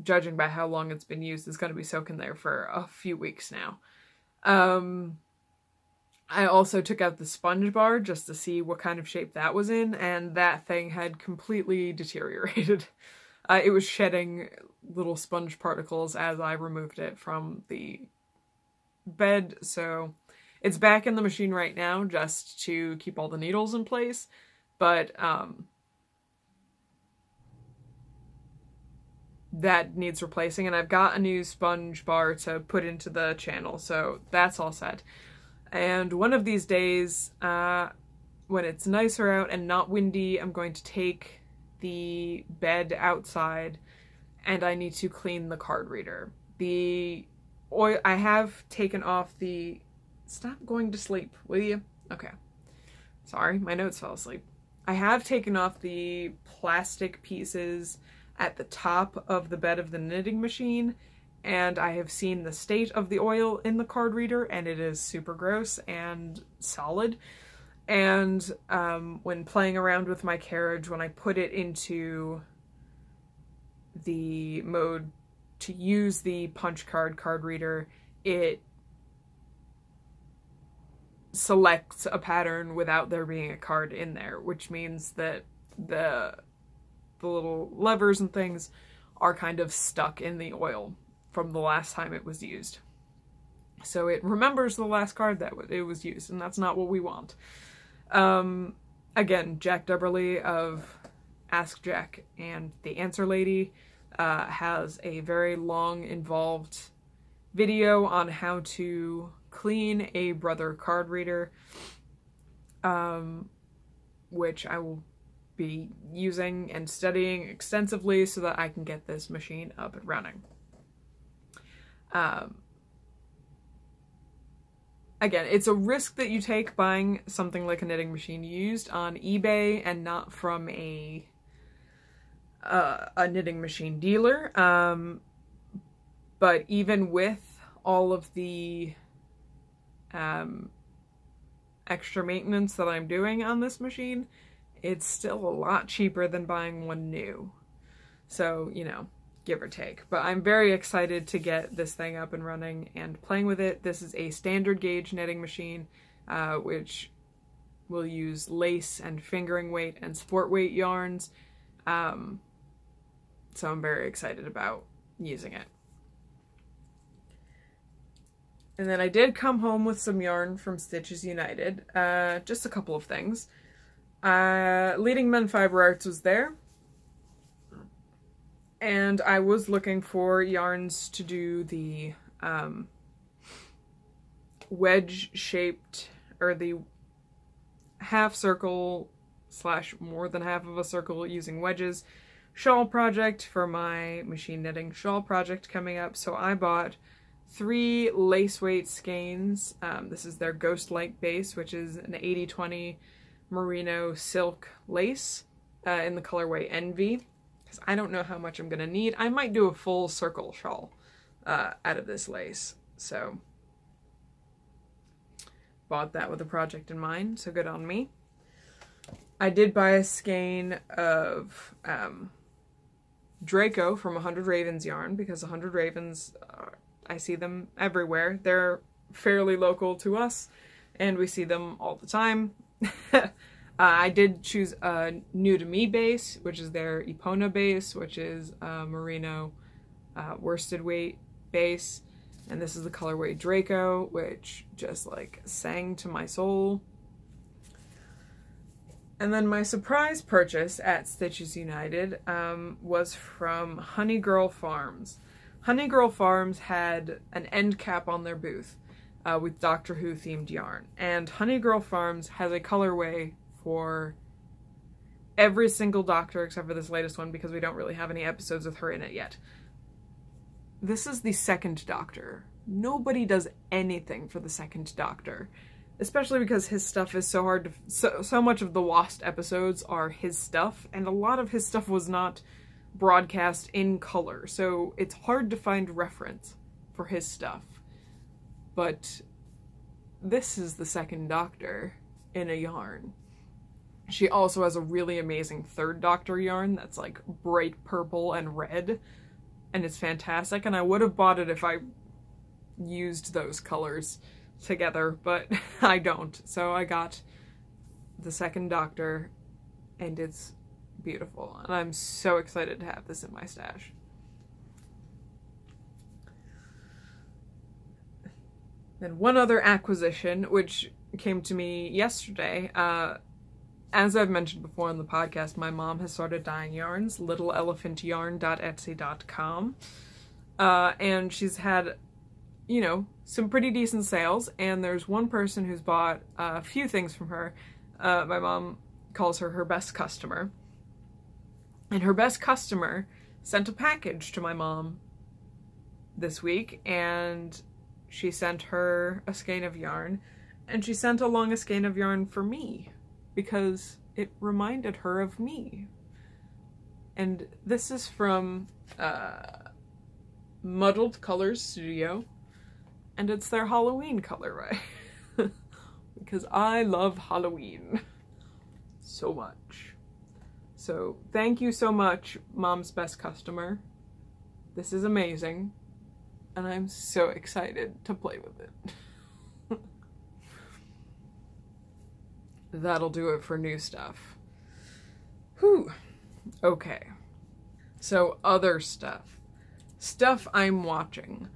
judging by how long it's been used, it's going to be soaking there for a few weeks now. I also took out the sponge bar just to see what kind of shape that was in, and that thing had completely deteriorated. It was shedding little sponge particles as I removed it from the bed, so it's back in the machine right now just to keep all the needles in place, but that needs replacing, and I've got a new sponge bar to put into the channel, so that's all set. And one of these days, when it's nicer out and not windy, I'm going to take the bed outside and I need to clean the card reader. The oil, I have taken off the... Stop going to sleep, will you? Okay. Sorry, my notes fell asleep. I have taken off the plastic pieces at the top of the bed of the knitting machine, and I have seen the state of the oil in the card reader, and it is super gross and solid. And when playing around with my carriage, when I put it into the mode to use the punch card reader, it selects a pattern without there being a card in there, which means that the little levers and things are kind of stuck in the oil from the last time it was used. So it remembers the last card that it was used, and that's not what we want. Again, Jack Dubberly of Ask Jack and the Answer Lady has a very long, involved video on how to clean a Brother card reader, which I will be using and studying extensively so that I can get this machine up and running. Again, it's a risk that you take buying something like a knitting machine used on eBay and not from a knitting machine dealer. But even with all of the extra maintenance that I'm doing on this machine, it's still a lot cheaper than buying one new. So, you know, give or take. But I'm very excited to get this thing up and running and playing with it. This is a standard gauge knitting machine, which will use lace and fingering weight and sport weight yarns. So I'm very excited about using it. And then I did come home with some yarn from Stitches United. Just a couple of things. Leading Men Fiber Arts was there. And I was looking for yarns to do the wedge-shaped, or the half circle / more than half of a circle using wedges shawl project for my machine knitting shawl project coming up. So I bought 3 lace weight skeins. This is their Ghost Light base, which is an 80/20 merino silk lace in the colorway Envy. Because I don't know how much I'm gonna need. I might do a full circle shawl out of this lace. So bought that with a project in mind, so good on me. I did buy a skein of Draco from 100 Ravens yarn, because 100 Ravens, I see them everywhere. They're fairly local to us, and we see them all the time. I did choose a New to Me base, which is their Epona base, which is a merino worsted weight base. And this is the colorway Draco, which just like sang to my soul. And then my surprise purchase at Stitches United was from Honey Girl Farms. Honey Girl Farms had an end cap on their booth with Doctor Who themed yarn. And Honey Girl Farms has a colorway for every single Doctor except for this latest one, because we don't really have any episodes with her in it yet. This is the second Doctor. Nobody does anything for the second Doctor. Especially because his stuff is so hard to... So much of the Lost episodes are his stuff, and a lot of his stuff was not broadcast in color, so it's hard to find reference for his stuff. But this is the second Doctor in a yarn. She also has a really amazing third Doctor yarn that's like bright purple and red, and it's fantastic, and I would have bought it if I used those colors together, but I don't. So I got the second Doctor, and it's beautiful, and I'm so excited to have this in my stash. Then one other acquisition, which came to me yesterday. As I've mentioned before on the podcast, my mom has started dyeing yarns, littleelephantYarn.etsy.com, and she's had, you know, some pretty decent sales, and there's one person who's bought a few things from her. My mom calls her best customer, and her best customer sent a package to my mom this week, and she sent her a skein of yarn, and she sent along a skein of yarn for me, because it reminded her of me. And this is from Muddled Colors Studio, and it's their Halloween colorway. Because I love Halloween so much. So thank you so much, Mom's best customer. This is amazing, and I'm so excited to play with it. That'll do it for new stuff. Whew. Okay. So other stuff. Stuff I'm watching.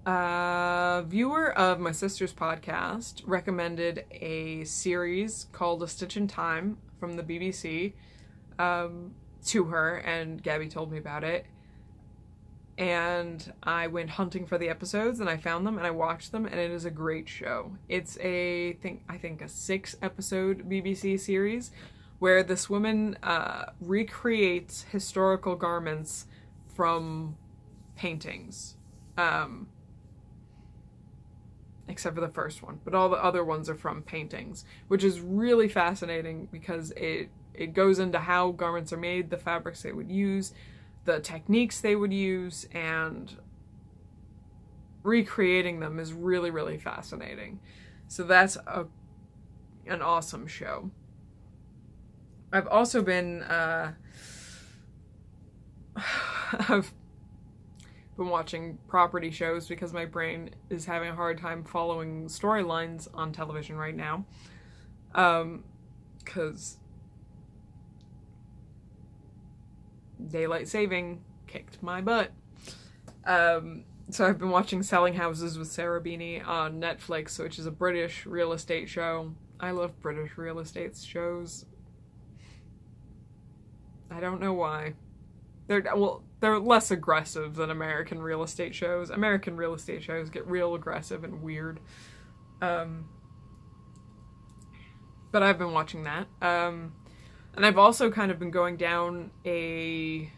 A viewer of my sister's podcast recommended a series called A Stitch in Time from the BBC to her, and Gabby told me about it. And I went hunting for the episodes, and I found them, and I watched them, and it is a great show. It's I think a 6-episode BBC series where this woman recreates historical garments from paintings. Except for the first one, but all the other ones are from paintings, which is really fascinating because it goes into how garments are made, the fabrics they would use, the techniques they would use, and recreating them is really, really fascinating. So that's an awesome show. I've also been I've been watching property shows because my brain is having a hard time following storylines on television right now. Because daylight saving kicked my butt. So I've been watching Selling Houses with Sarah Beanie on Netflix, which is a British real estate show. I love British real estate shows. I don't know why. They're less aggressive than American real estate shows. American real estate shows get real aggressive and weird. But I've been watching that. And I've also kind of been going down a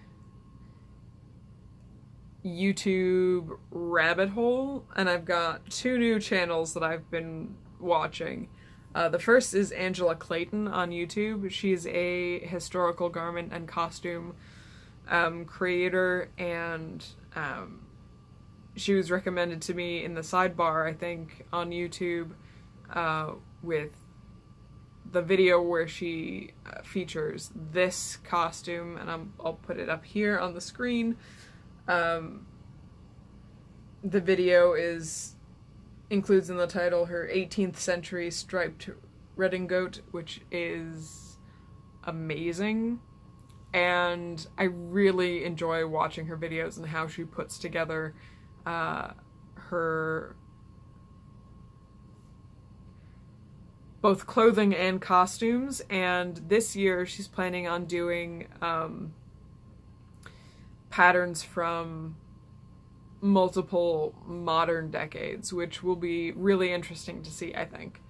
YouTube rabbit hole, and I've got 2 new channels that I've been watching. The first is Angela Clayton on YouTube. She's a historical garment and costume creator, and she was recommended to me in the sidebar, I think, on YouTube with the video where she features this costume, and I'll put it up here on the screen. The video includes in the title her 18th century striped redingote, which is amazing, and I really enjoy watching her videos and how she puts together her both clothing and costumes. And this year she's planning on doing patterns from multiple modern decades, which will be really interesting to see, I think.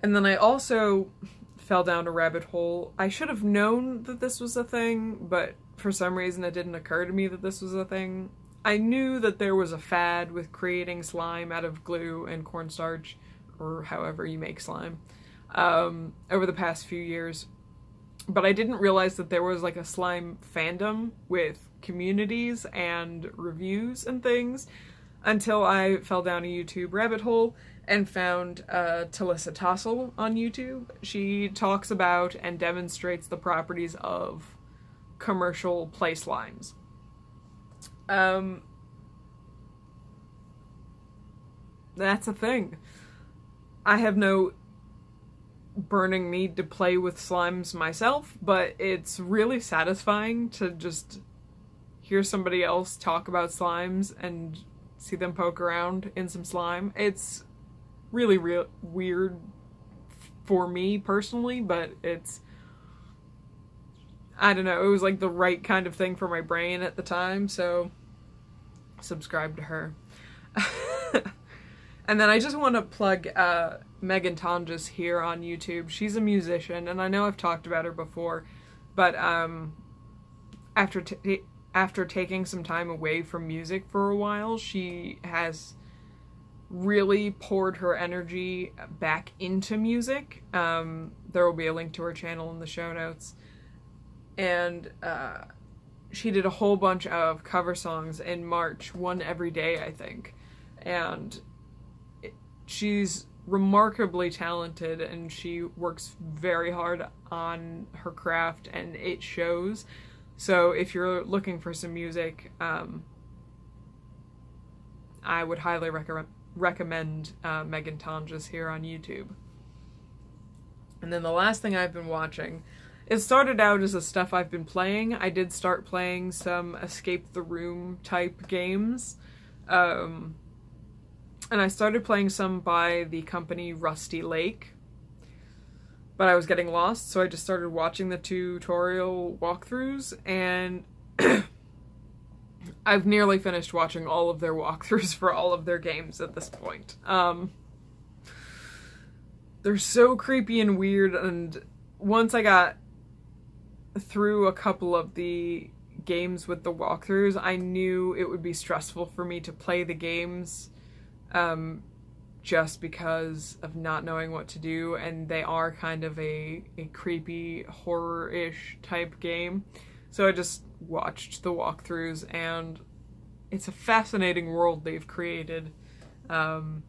And then I also fell down a rabbit hole. I should have known that this was a thing, but for some reason it didn't occur to me that this was a thing. I knew that there was a fad with creating slime out of glue and cornstarch, or however you make slime, over the past few years. But I didn't realize that there was like a slime fandom with communities and reviews and things until I fell down a YouTube rabbit hole and found Talissa Tossel on YouTube. She talks about and demonstrates the properties of commercial play slimes. That's a thing. I have no burning need to play with slimes myself, but it's really satisfying to just hear somebody else talk about slimes and see them poke around in some slime. It's really weird for me personally, but it's, I don't know, it was like the right kind of thing for my brain at the time, so subscribe to her. And then I just want to plug Megan Tonjes here on YouTube. She's a musician, and I know I've talked about her before, but after taking some time away from music for a while, she has really poured her energy back into music. There will be a link to her channel in the show notes. And she did a whole bunch of cover songs in March, one every day, I think. And she's remarkably talented, and she works very hard on her craft, and it shows. So if you're looking for some music, I would highly recommend Megan Tonjes here on YouTube. And then the last thing I've been watching, it started out as the stuff I've been playing. I did start playing some escape the room type games. And I started playing some by the company Rusty Lake, but I was getting lost, so I just started watching the tutorial walkthroughs, and I've nearly finished watching all of their walkthroughs for all of their games at this point. They're so creepy and weird, and once I got through a couple of the games with the walkthroughs, I knew it would be stressful for me to play the games just because of not knowing what to do, and they are kind of a creepy, horror-ish type game. So I just watched the walkthroughs, and it's a fascinating world they've created. So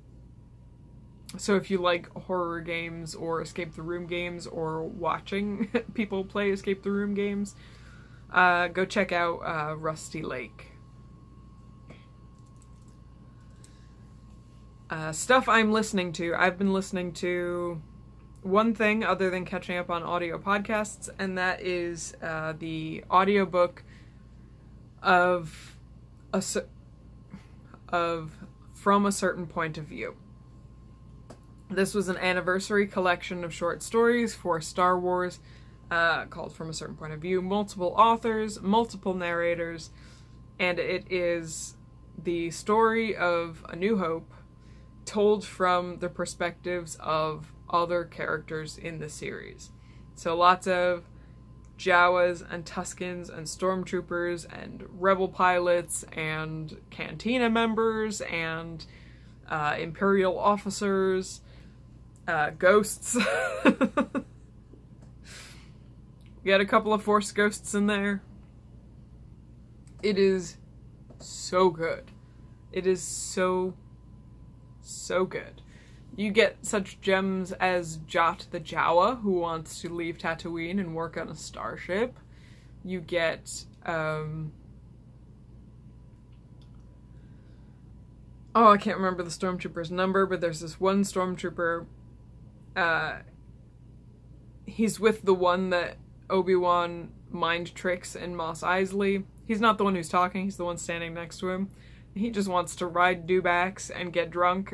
if you like horror games or escape the room games or watching people play escape the room games, go check out Rusty Lake. Stuff I'm listening to. I've been listening to one thing other than catching up on audio podcasts, and that is the audiobook of of From a Certain Point of View. This was an anniversary collection of short stories for Star Wars called From a Certain Point of View. Multiple authors, multiple narrators, and it is the story of A New Hope told from the perspectives of other characters in the series. So lots of Jawas and Tuskens and stormtroopers and rebel pilots and cantina members and Imperial officers, ghosts. We had a couple of Force ghosts in there. It is so good. It is so good. You get such gems as Jot the Jawa, who wants to leave Tatooine and work on a starship. You get, oh, I can't remember the stormtrooper's number, but there's this one stormtrooper, he's with the one that Obi-Wan mind tricks in Mos Eisley. He's not the one who's talking, he's the one standing next to him. He just wants to ride dewbacks and get drunk.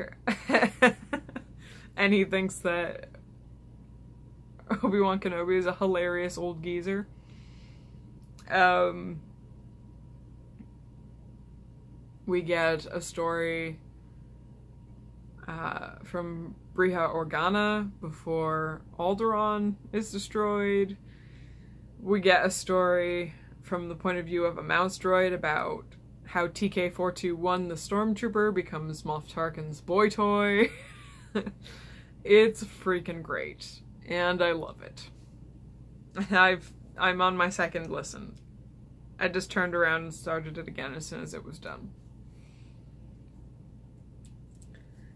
And he thinks that Obi-Wan Kenobi is a hilarious old geezer. We get a story from Briha Organa before Alderaan is destroyed. We get a story from the point of view of a mouse droid about how TK-421, the stormtrooper, becomes Moff Tarkin's boy toy. It's freaking great, and I love it. I'm on my second listen. I just turned around and started it again as soon as it was done.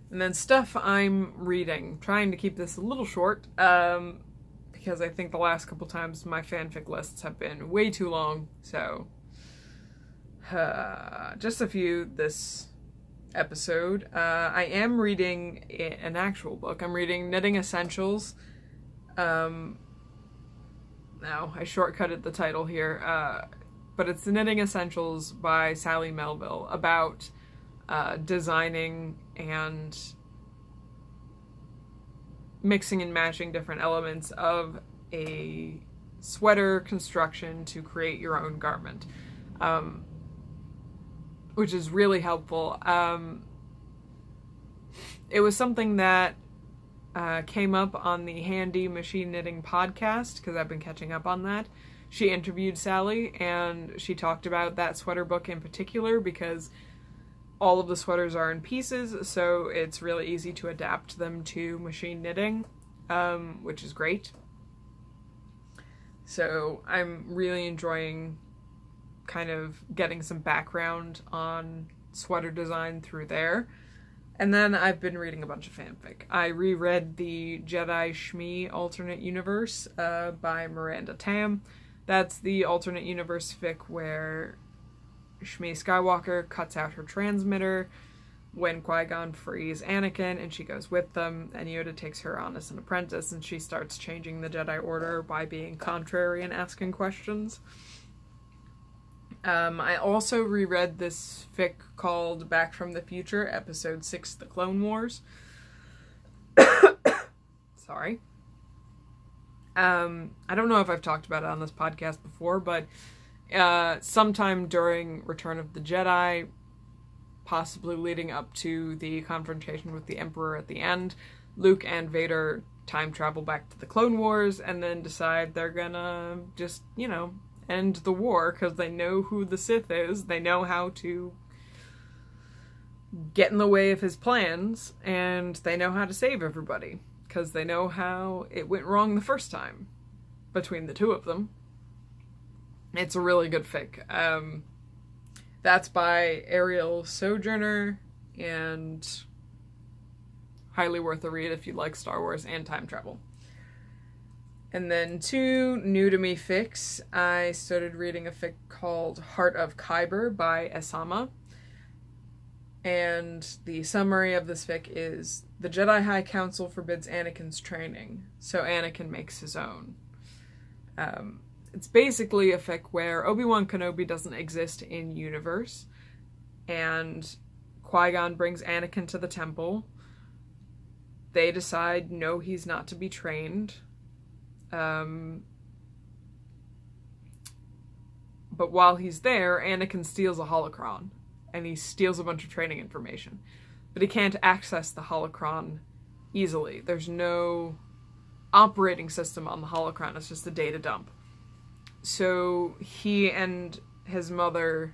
And then stuff I'm reading, trying to keep this a little short, because I think the last couple times my fanfic lists have been way too long, so just a few this episode. I am reading an actual book. I'm reading Knitting Essentials. Now, I shortcutted the title here, but it's Knitting Essentials by Sally Melville, about designing and mixing and matching different elements of a sweater construction to create your own garment. Which is really helpful. It was something that came up on the Handy Machine Knitting podcast, because I've been catching up on that. She interviewed Sally, and she talked about that sweater book in particular, because all of the sweaters are in pieces, so it's really easy to adapt them to machine knitting, which is great. So I'm really enjoying kind of getting some background on sweater design through there. And then I've been reading a bunch of fanfic. I reread the Jedi Shmi alternate universe by Miranda Tam. That's the alternate universe fic where Shmi Skywalker cuts out her transmitter when Qui-Gon frees Anakin, and she goes with them, and Yoda takes her on as an apprentice, and she starts changing the Jedi Order by being contrary and asking questions. I also reread this fic called Back from the Future, Episode 6, The Clone Wars. Sorry. I don't know if I've talked about it on this podcast before, but sometime during Return of the Jedi, possibly leading up to the confrontation with the Emperor at the end, Luke and Vader time travel back to the Clone Wars and then decide they're gonna just, you know, end the war, because they know who the Sith is, they know how to get in the way of his plans, and they know how to save everybody, because they know how it went wrong the first time between the two of them. It's a really good fic. That's by Ariel Sojourner, and highly worth a read if you like Star Wars and time travel. And then two new to me fics. I started reading a fic called Heart of Kyber by Esama. And the summary of this fic is, the Jedi High Council forbids Anakin's training, so Anakin makes his own. It's basically a fic where Obi-Wan Kenobi doesn't exist in universe, and Qui-Gon brings Anakin to the temple. They decide, no, he's not to be trained. But while he's there, Anakin steals a holocron. And he steals a bunch of training information. But he can't access the holocron easily. There's no operating system on the holocron. It's just a data dump. So he and his mother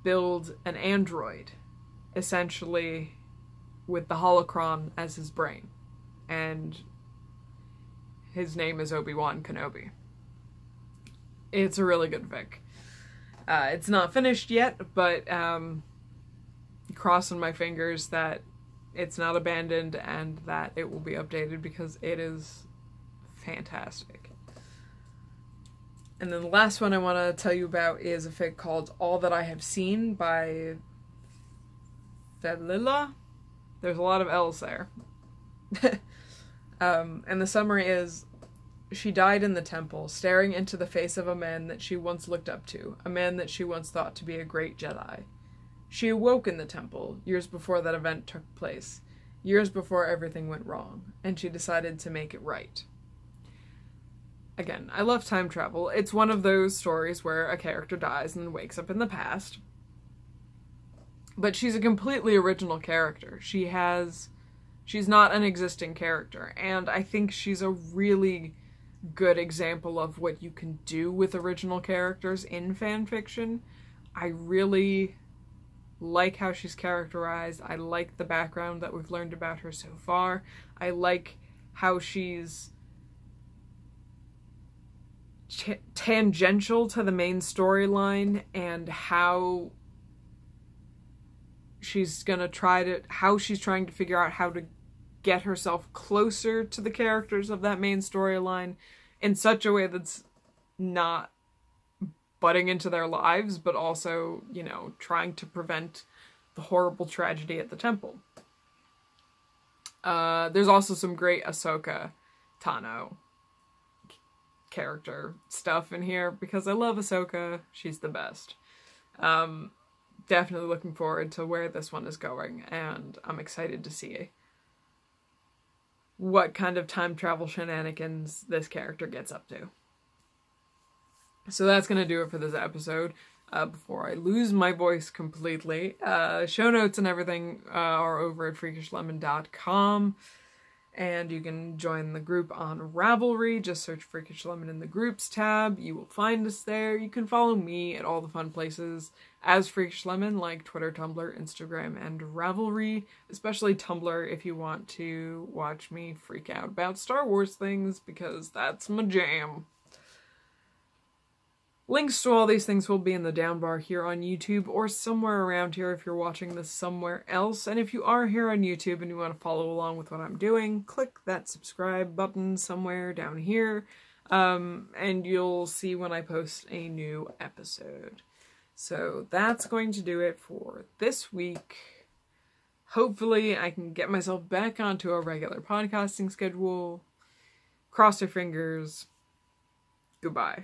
build an android, essentially with the holocron as his brain. And his name is Obi-Wan Kenobi. It's a really good fic. It's not finished yet, but crossing my fingers that it's not abandoned and that it will be updated because it is fantastic. And then the last one I want to tell you about is a fic called All That I Have Seen by Felila. There's a lot of L's there. And the summary is, she died in the temple, staring into the face of a man that she once looked up to, a man that she once thought to be a great Jedi. She awoke in the temple, years before that event took place, years before everything went wrong, and she decided to make it right. Again, I love time travel. It's one of those stories where a character dies and wakes up in the past. But she's a completely original character. She's not an existing character, and I think she's a really good example of what you can do with original characters in fanfiction. I really like how she's characterized. I like the background that we've learned about her so far. I like how she's tangential to the main storyline and how she's trying to figure out how to get herself closer to the characters of that main storyline in such a way that's not butting into their lives, but also, you know, trying to prevent the horrible tragedy at the temple. There's also some great Ahsoka Tano character stuff in here because I love Ahsoka. She's the best. Definitely looking forward to where this one is going, and I'm excited to see what kind of time travel shenanigans this character gets up to. So that's going to do it for this episode. Before I lose my voice completely, show notes and everything are over at freakishlemon.com. And you can join the group on Ravelry. Just search Freakish Lemon in the groups tab. You will find us there. You can follow me at all the fun places as Freakish Lemon, like Twitter, Tumblr, Instagram, and Ravelry. Especially Tumblr if you want to watch me freak out about Star Wars things, because that's my jam. Links to all these things will be in the down bar here on YouTube or somewhere around here if you're watching this somewhere else. And if you are here on YouTube and you want to follow along with what I'm doing, click that subscribe button somewhere down here, and you'll see when I post a new episode. So that's going to do it for this week. Hopefully I can get myself back onto a regular podcasting schedule. Cross your fingers. Goodbye.